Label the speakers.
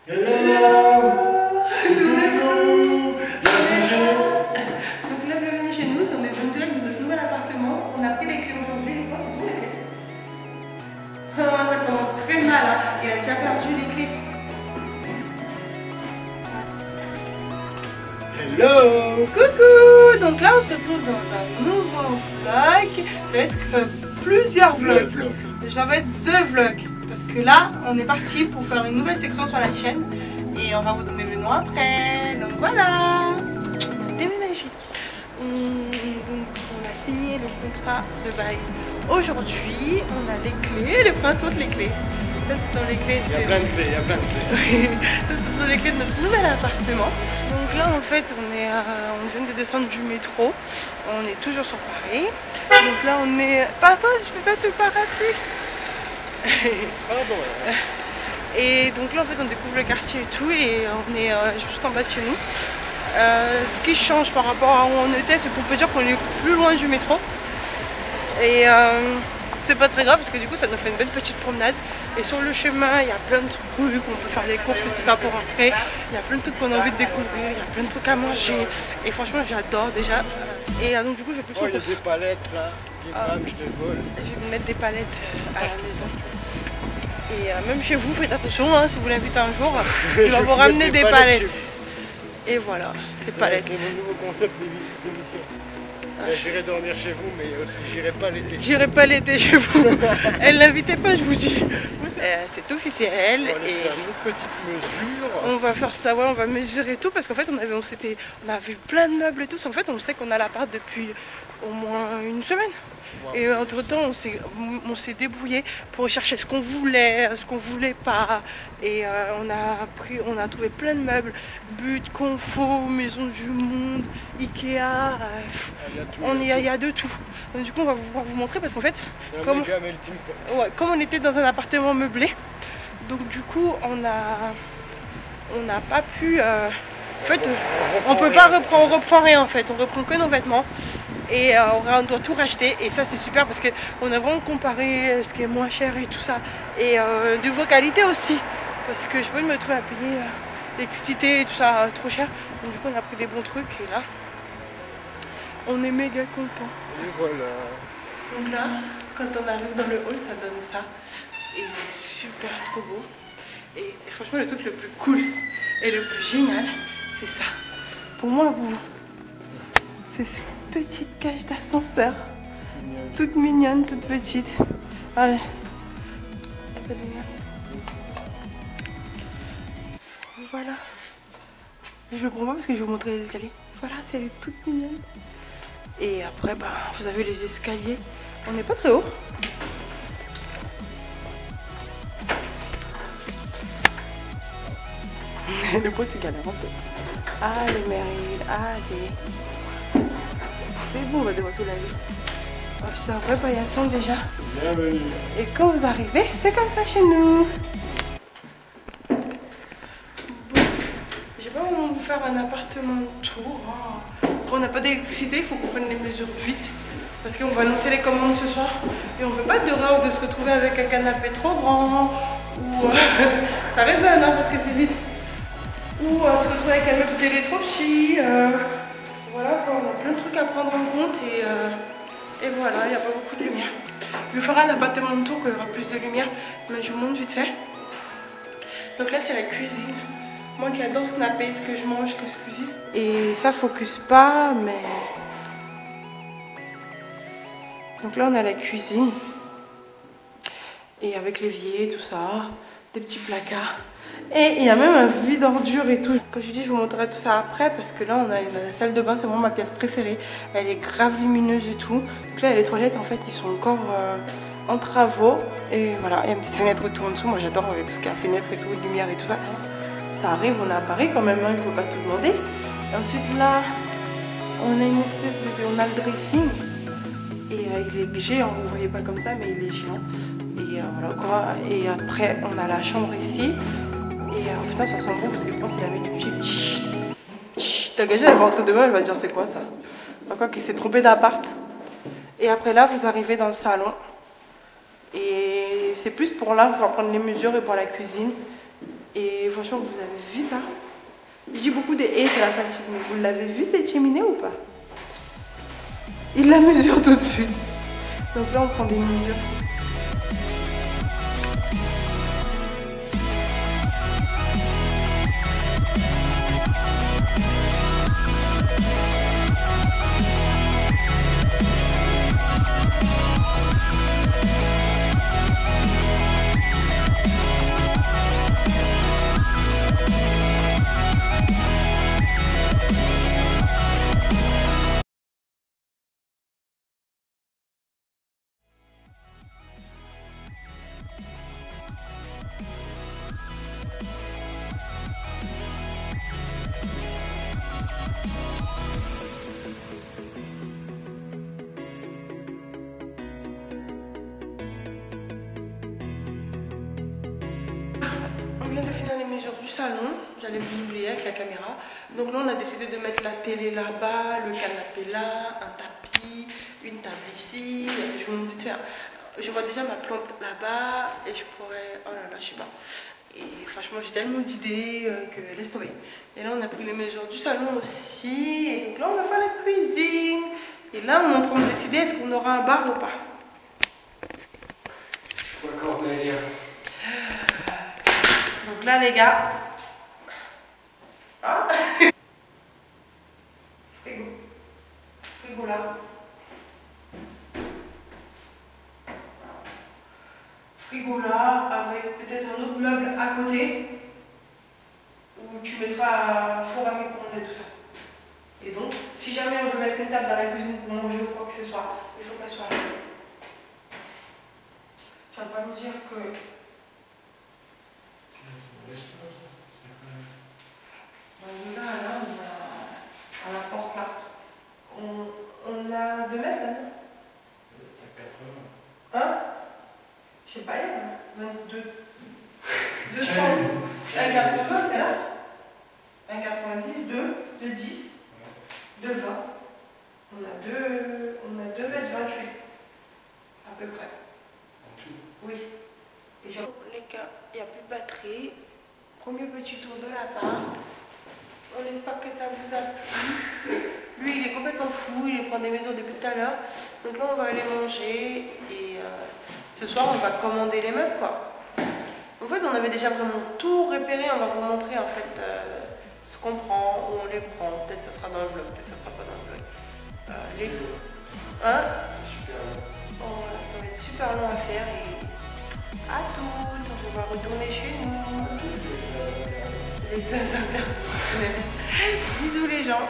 Speaker 1: Hello.
Speaker 2: Donc là, bienvenue chez nous, on est en direct de notre nouvel appartement. On a pris les clés aujourd'hui, les quoi, ce sont les clés. Ah, ça commence très mal, hein. Il a déjà perdu les clés.
Speaker 1: Hello.
Speaker 2: Coucou. Donc là, on se retrouve dans un nouveau vlog. Ça va être plusieurs vlogs. Ça va être The Vlog. Parce que là, on est parti pour faire une nouvelle section sur la chaîne. Et on va vous donner le nom après. Donc voilà. On a déménagé. On a signé le contrat de bail aujourd'hui. On a les clés. Les princes montrent les clés. Ça, ce sont les clés.
Speaker 1: Il y a plein de clés, il y a plein de clés.
Speaker 2: Ça, ce sont les clés de notre nouvel appartement. Donc là, en fait, on vient de descendre du métro. On est toujours sur Paris. Donc là, on est... Papa, je peux pas sur le parapluie.
Speaker 1: Pardon.
Speaker 2: Et donc là, en fait, on découvre le quartier et tout. Et on est juste en bas de chez nous. Ce qui change par rapport à où on était, c'est qu'on peut dire qu'on est plus loin du métro. Et c'est pas très grave parce que du coup, ça nous fait une belle petite promenade. Et sur le chemin, il y a plein de trucs, on peut faire les courses et tout ça pour rentrer. Il y a plein de trucs qu'on a envie de découvrir, il y a plein de trucs à manger. Et franchement, j'adore déjà. Et donc du coup, je vais plus
Speaker 1: Oh, il y a des palettes là, qui je les vole.
Speaker 2: Je vais vous mettre des palettes à la maison. Et même chez vous, faites attention, hein, si vous l'invitez un jour, il va vous ramener des palettes. Et voilà, ces palettes.
Speaker 1: C'est mon nouveau concept d'émission. J'irai dormir chez vous, mais j'irai pas l'été.
Speaker 2: J'irai pas l'été chez vous. Elle l'invitait pas, je vous dis. C'est officiel.
Speaker 1: On va laisser
Speaker 2: Et
Speaker 1: une petite mesure.
Speaker 2: on va faire ça, ouais, on va mesurer tout parce qu'en fait on avait plein de meubles et tout. En fait, on sait qu'on a l'appart depuis au moins une semaine. Wow. Et entre temps, on s'est débrouillé pour chercher ce qu'on voulait pas. Et on a trouvé plein de meubles, But, Confo, Maison du Monde, Ikea. Il y a de tout. Donc, du coup, on va vous montrer parce qu'en fait, comme on était dans un appartement meublé, donc du coup, on n'a pas pu. En fait, on peut pas reprendre, on reprend rien en fait, on reprend que nos vêtements. Et on doit tout racheter et ça c'est super parce qu'on a vraiment comparé ce qui est moins cher et tout ça et de vos qualités aussi parce que je peux me trouver à payer l'électricité et tout ça trop cher, donc du coup on a pris des bons trucs et là on est méga content.
Speaker 1: Et voilà.
Speaker 2: Donc là quand on arrive dans le hall ça donne ça et c'est super trop beau et franchement le truc le plus cool et le plus génial c'est ça pour moi vous c'est ça. Petite cage d'ascenseur, toute mignonne, toute petite. Allez. Voilà. Je le prends pas parce que je vais vous montrer les escaliers. Voilà, c'est elle est toute mignonne. Et après, bah, vous avez les escaliers. On n'est pas très haut. Le pot c'est galère un peu. Allez Meryl, allez. C'est bon, on va devoir tout laver. Oh, je suis en préparation déjà.
Speaker 1: Bienvenue.
Speaker 2: Et quand vous arrivez, c'est comme ça chez nous. Bon, je vais pas vraiment vous faire un appartement tour. Hein. On n'a pas d'électricité, il faut qu'on prenne les mesures vite. Parce qu'on va lancer les commandes ce soir. Et on ne veut pas d'horreur de se retrouver avec un canapé trop grand. Ou ça résonne hein, parce que c'est vite. Ou se retrouver avec un meuble télé trop petit. Voilà, on a plein de trucs à prendre en compte et voilà, il n'y a pas beaucoup de lumière. Je vais faire un appartement de tour, qu'il y aura plus de lumière, mais je vous montre vite fait. Donc là, c'est la cuisine. Moi qui adore snapper ce que je mange, que je cuisine. Et ça focus pas, mais... Donc là, on a la cuisine. Et avec l'évier, tout ça, des petits placards. Et il y a même un vide ordure et tout. Comme je dis, je vous montrerai tout ça après parce que là on a une salle de bain, c'est vraiment ma pièce préférée. Elle est grave lumineuse et tout. Donc là les toilettes en fait ils sont encore en travaux. Et voilà, il y a une petite fenêtre tout en dessous. Moi j'adore tout ce qui est fenêtre et tout, lumière et tout ça. Ça arrive, on a à Paris quand même, hein, il ne faut pas tout demander. Et ensuite là, on a une espèce de... On a le dressing. Et il est géant, vous ne voyez pas comme ça mais il est géant. Et voilà quoi. Et après on a la chambre ici. Et putain ça sent bon parce que je pense qu'il a mis du chip. T'as gagé, elle va rentrer demain, elle va dire c'est quoi ça. Enfin, quoi qu'il s'est trompé d'appart. Et après là vous arrivez dans le salon. Et c'est plus pour là, il faut prendre les mesures et pour la cuisine. Et franchement, vous avez vu ça? Je dis beaucoup de et c'est la fatigue, mais vous l'avez vu cette cheminée ou pas? Il la mesure tout de suite. Donc là, on prend des mesures. On vient de finir les mesures du salon, j'allais vous oublier avec la caméra. Donc là on a décidé de mettre la télé là-bas, le canapé là, un tapis, une table ici. Je vois déjà ma plante là-bas et je pourrais... Oh là là, je sais pas. Et franchement j'ai tellement d'idées que laisse tomber. Et là on a pris les mesures du salon aussi. Et donc là on va faire la cuisine. Et là on est en train de décider est-ce qu'on aura un bar ou pas.
Speaker 1: Je vois Cornelia.
Speaker 2: Donc là les gars, ah. Frigo là, frigo là, avec peut-être un autre meuble à côté où tu mettras four à micro-ondes et tout ça. Et donc, si jamais on veut mettre une table dans la cuisine pour manger ou quoi que ce soit, il faut qu'elle soit là. Tu vas pas nous dire que... Là, on a la porte là. On a 2 mètres là, non? Hein? Je sais pas, il y a 22. 200. 1,80, c'est là? 1,90, 2,10, 2,20. On a 2 mètres 28. À peu près. Oui. Et les gars, il n'y a plus de batterie. Premier petit tour de l'appart. On espère que ça vous a plu. Lui, il est complètement fou, il prend des mesures depuis tout à l'heure. Donc là, on va aller manger et ce soir, on va commander les meubles, quoi. En fait, on avait déjà vraiment tout repéré. On va vous montrer, en fait, ce qu'on prend, où on les prend. Peut-être ça sera dans le vlog, peut-être ça sera pas dans le vlog. Hein? Super long. Oh, ça va être super long à faire et à toutes. On va retourner chez nous. Les internationaux. Bisous les gens.